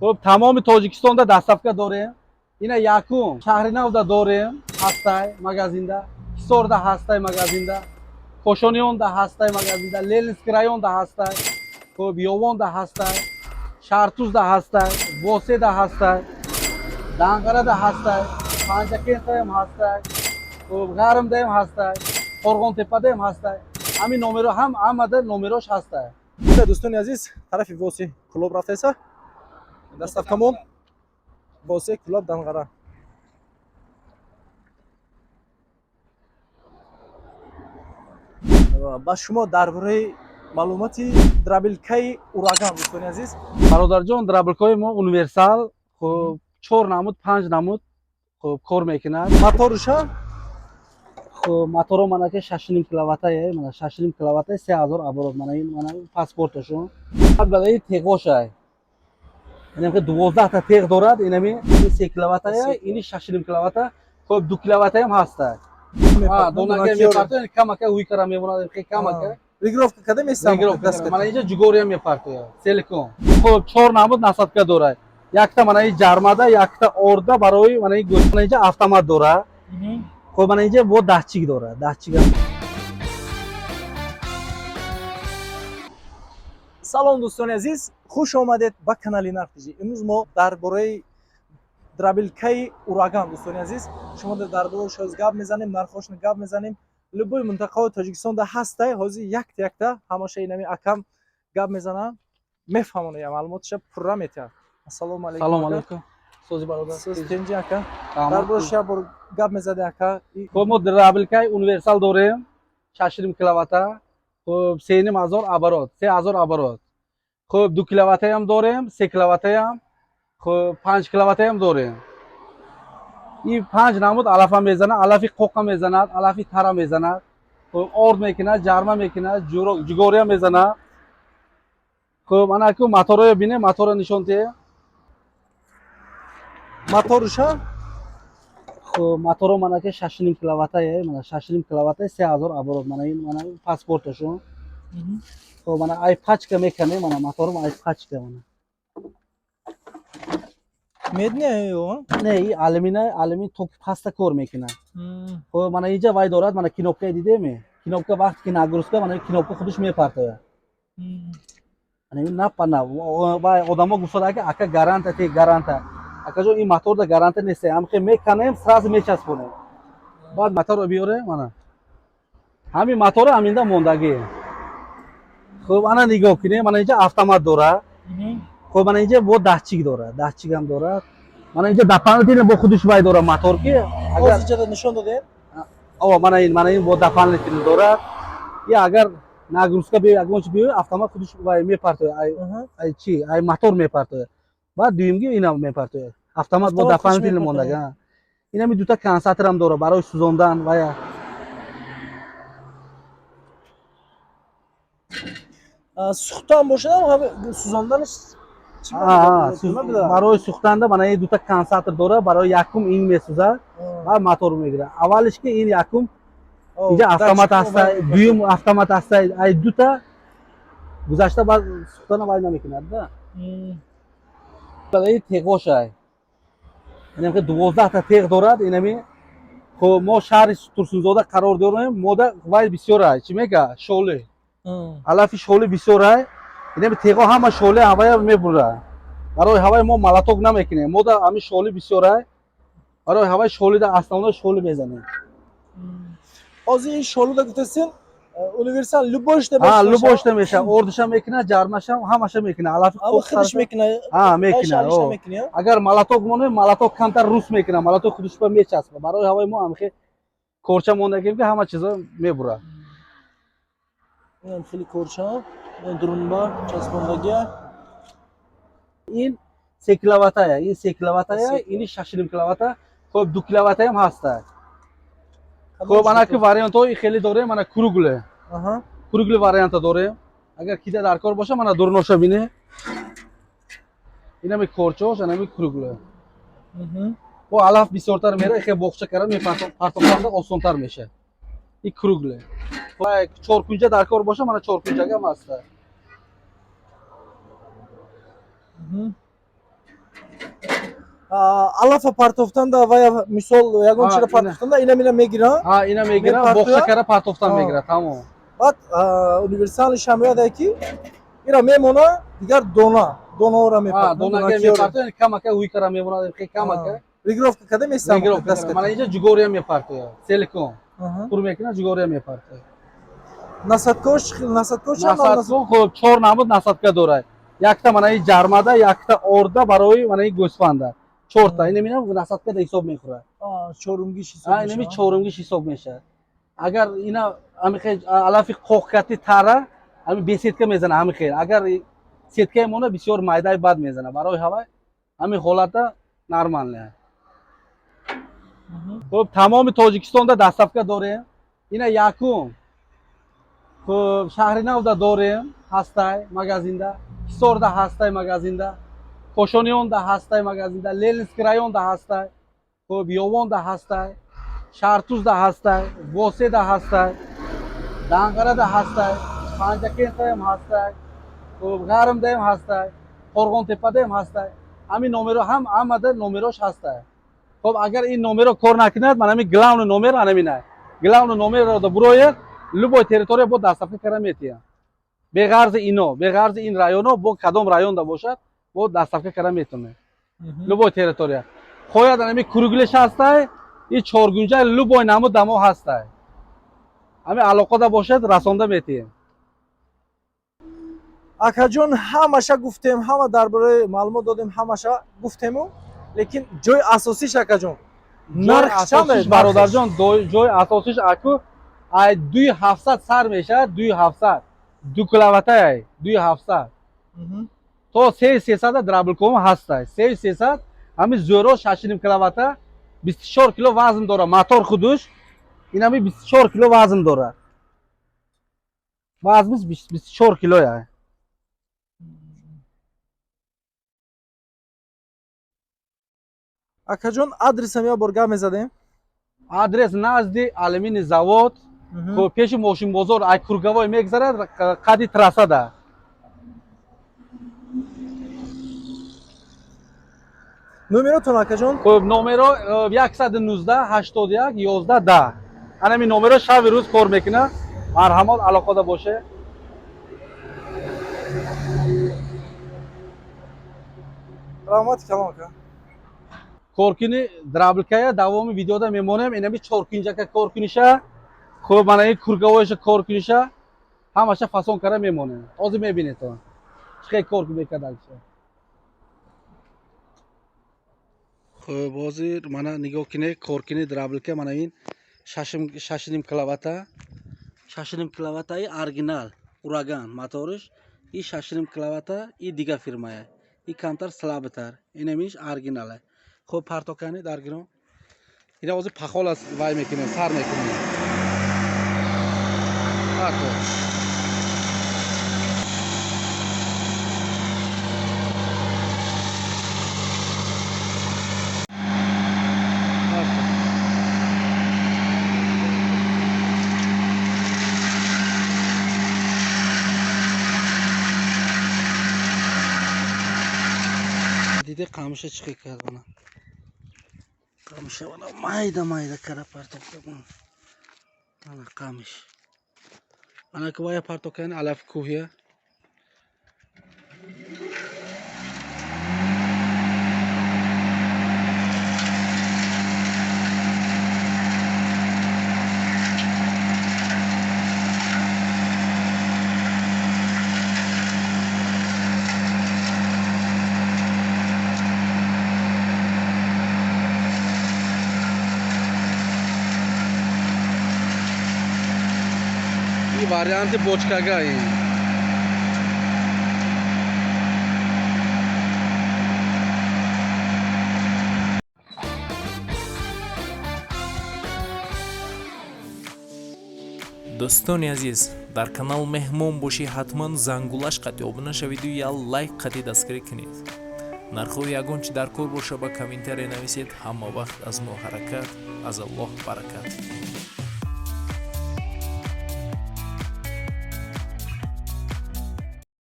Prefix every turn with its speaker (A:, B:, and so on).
A: خب تمام تاجیکستان دا دستافکا داریم. اینا یکم شهرناو دا داریم هستای مغازین دا، کسور دا هستای مغازین دا، کوشونیون دا هستای مغازین دا، للنسک رایون دا هستای، خب یوان دا هستای، شارتوز دا هستای، بوسه دا هستای، دانگره دا هستای، پانچکین هم هستای، خب غرم دا هم هستای، قرغون تپه دا هم هستای. همین نمره هم آمده نمرهش هستای.
B: دوستان عزیز طرف واسی کلوب رفته ایسا دستافکامون واسی کلوب دانغرا. با شما درباره معلوماتی درابلکای اوراگان دوستان عزیز.
A: برادرجان درابلکای ما اونیورسال خب 4 نمود 5 نمود خب کار میکنه.
B: موتورشا
A: خب موتور منه که 6.5 کیلوواته منه 6.5 کیلوواته 3000 оборот منه این منه پاسپورتشون. بعد برای تیغوشه یعنی که 12 تا تیغ دارد اینمی 3 کیلوواته اینی 6.5 کیلوواته خب 2 کیلوواته هم هست. دونه که میپرته کم که وی کرا میمونه خیلی کم که
B: ریگروف کدام استان
A: دست من اینجا جگوری هم میپرته سیلیکون. خب 4 نمود نصد که داره. یک تا من این جرماده یک تا ارده برای من این گوش من اینجا автомат داره. خب من اینجا با دهچیک داره دهچیک.
B: سلام دوستان عزیز خوش آمدید به کانال نرتجی. امروز ما درباره درابلکای اوراگان دوستان عزیز شما درباره شاز گپ میزنیم نرخوش گپ میزنیم لبوی منطقه تاجیکستان ده هسته حاضر یک تا همشه اینمی اکم گپ میزنن میفهمونه معلوماتش پورا میته. السلام علیکم.
A: سلام علیکم. سوزی برادر.
B: سوز کنجی اکا درباره شب گپ میزده اکا.
A: خب ما درابلکای اونیورسال داریم 6.5 کیلوواته خب 3000 оборот 3000 оборот خب 2 کیلوواته هم داریم 3 کیلوواته هم خب 5 کیلوواته هم داریم. این 5 نمود علفه میزنه علفی قوقه میزنه علفی تره میزنه خب ارد میکنه جرمه میکنه جگوری هم میزنه. خب انا که موتور رو بینه موتور رو نشون ده
B: موتورشا
A: خب موتور منه که 6.5 کیلوواته منه 6.5 کیلوواته 3000 оборот منه این منه پاسپورتشون. خب منه ای پاچ که میکنه منه موتورم ای پاچ که منه
B: میدنه یو
A: نه این آلومینی توک پاستا کار میکنه. خب منه اینجا وای دارد منه کینوپکا دیده می کینوپکا وقتی که نگرسته منه کینوپکا خودش میپرته منه نپنه وای آدما گفتن که اکا گارانت تی گارانت اکا جو این موتور دا گارانت نیست هم که میکنیم سراز میچسبونه بعد موتور رو بیاره منه همین موتور همیندا موندگی. خب انا نگاه کنیم من اینجا автомат داره. خب من اینجا با دهچیک داره دهچیک هم داره. من اینجا دپانل با خودش وای داره موتور که
B: اگر اینجا نشون داده
A: او من این با دپانل داره یا اگر ناگروسکا بیا اگه بیا автомат خودش وای میپرته ای چی ای موتور میپرته بعد دیمگی اینا میپرته автомат با دپانل موندگی. اینا می دوتا کنساتر هم داره برای سوزوندن و یا
B: سوختن باشه سوزاندنش
A: برای سوختن من این دوتا کنساتر داره برای یکم این میسوزه و موتور میگیره. اولش که این یکم اینجا автомат هست دوم автомат هست ای دوتا گذشته بعد سوختن وای نمیکنه ده برای تیغوشه یعنی که 12 تا تیغ دارد اینمی. خب ما شهر ترسونزاده قرار داریم ماده وای بسیاره چی میگه شوله علفی شوله بسیاره اینمی تیغا همه شوله هوای میبره برای هوای ما ملاتوک نمیکنیم ماده همین شوله بسیاره برای هوای شوله دا اصلا شوله میزنیم.
B: از این شولو دا گفتین اونیورسال لبوش
A: لبوش نمیشه اردش هم میکنه جرمش هم همش میکنه علفی
B: خودش میکنه
A: میکنه اگر ملاتوک مونه ملاتوک کمتر روس میکنه ملاتوک خودش به میچسبه برای هوای ما هم خیلی کورچه مونده که همه چیزا میبره.
B: این خیلی کورچه درونبا چسبوندگی
A: این 3 کیلوواته این 3 کیلوواته این 6.5 کیلوواته خب 2 کیلوواته هم هست. خب انا که واریانت های خیلی داره من کروگله کروگل واریانت داره اگر کیده در کار باشه من دورنوشا بینه اینا می کورچوش اینا می کروگله با علف بسیارتر میره خیلی بخشه کردن پرتقال آسان‌تر میشه این کروگله. و 4 کنجه در کار باشه من 4 کنجه هم هست.
B: алафа партофтан да ва мисол ягон чира партофтан да ина мегира.
A: ина мегира бокса кара партофтан мегира тамом.
B: Баъд универсалиш ҳам яде ки ира мемона дигар донаора мепартофтан.
A: Донага мепартофтан камака хуй кара мемона хе камака.
B: Регировка када местам.
A: Мана инҷа ҷугория мепартофтан. Целиком. Пур мекина ҷугория мепартофтан.
B: Насадкош
A: хуб 4 намуд насадка дорад. Якта мана ин ҷармада, якта орда барои мана ин гӯсфанда. 4 та. Ин мина насадка да ҳисоб мехӯрад.
B: Чорумгиш ҳисоб мешавад.
A: Ин чорумгиш ҳисоб мешавад. Агар ина амихе алафи қоқкати тара ами бесетка мезана амихе. Агар сеткаи мона бисёр майдаи бад мезана. Барои ҳава ами ҳолата нормале. Хуб тамоми Тоҷикистонда даставка дорем. Ина якум. Хуб шаҳри Навда дорем, ҳастай магазинда. Ҳисорда ҳастай магазинда. Кошонионда ҳастай магазинда. Ленинский районда ҳастай. Хуб Ёвонда ҳастай. Шартузда ҳастай, Воседа ҳастай, Данғарада ҳастай, Панҷакентда ҳам ҳастай, Ғармда ҳам ҳастай, Қорғонтепада ҳам ҳастай. Ҳамин номеро ҳам ҳамада номерош ҳастай. Хуб агар ин номеро кор накунад, ман ҳамин главный номер анамина. Главный номеро да бурояд, любой территория бо даставка кара метия. Беғарзи ино, беғарзи ин районо, бо кадом районда бошад, бо даставка кара метуне. Любой территория. Хояд анамин куруглиш ҳастай. ин чоргунҷа любой намуд дамо ҳастай. Ҳамин алоқада бошад расонда метием.
B: Акаҷон ҳамаша гуфтем, ҳама дар бораи маълумот додем, ҳамаша гуфтему, лекин ҷои асосиш акаҷон. Нарх чанд
A: бародарҷон? Ҷои асосиш аку 2700 сар мешавад, 2700. 2 киловаттаи 2700. То 3300 драблком ҳастай. 3300 ҳамин зӯро 6.5 киловатта 24 кило вазн дора. Мотор худуш ин ҳами 24 кило вазн дора. Вазниш 24 килоя.
B: Акаҷон адресам я бор гап мезадем.
A: Адрес назди алюминий завод. Хуб пеши мошин бозор ай кургавой мегзарад қади трассада.
B: Номеротон акаҷон?
A: Хуб номеро 119 81 11 10. Анами номеро шави рӯз кор мекунад. Марҳамат алоқада боше.
B: Раҳмати калом ака.
A: Коркини драблкая давоми видеода мемонем. Инами чоркунҷака коркуниша. Хуб мана ин кургавоиша коркуниша. Ҳамаша фасон кара мемонем. Ҳозир мебинед то. Чиқе корку мекадагиша. Хуб ҳозир мана нигоҳ кинед коркини драблка мана ин 6.5 киловатта. 6.5 киловаттаи оригинал ураган моториш. И 6.5 киловатта и дига фирмая. И камтар слабтар. Инамиш оригинал. Хуб партокани даргиро. Ина ҳозир пахола вай мекунем, сар мекунем. Ако. دیده قامشه چیکار کرد بنا قامشه بنا майда کara партофта бана قامش бана که وای партокан алаф کوهیا варианти бочкага ин
C: дӯстони азиз дар канал меҳмон бошӣ ҳатман зангулаш қати обуна шавиду я лайк қати дастгирӣ кунед нархҳои ягон чи дар кор боша ба комментария нависед ҳама вақт аз мо ҳаракат аз аллоҳ баракат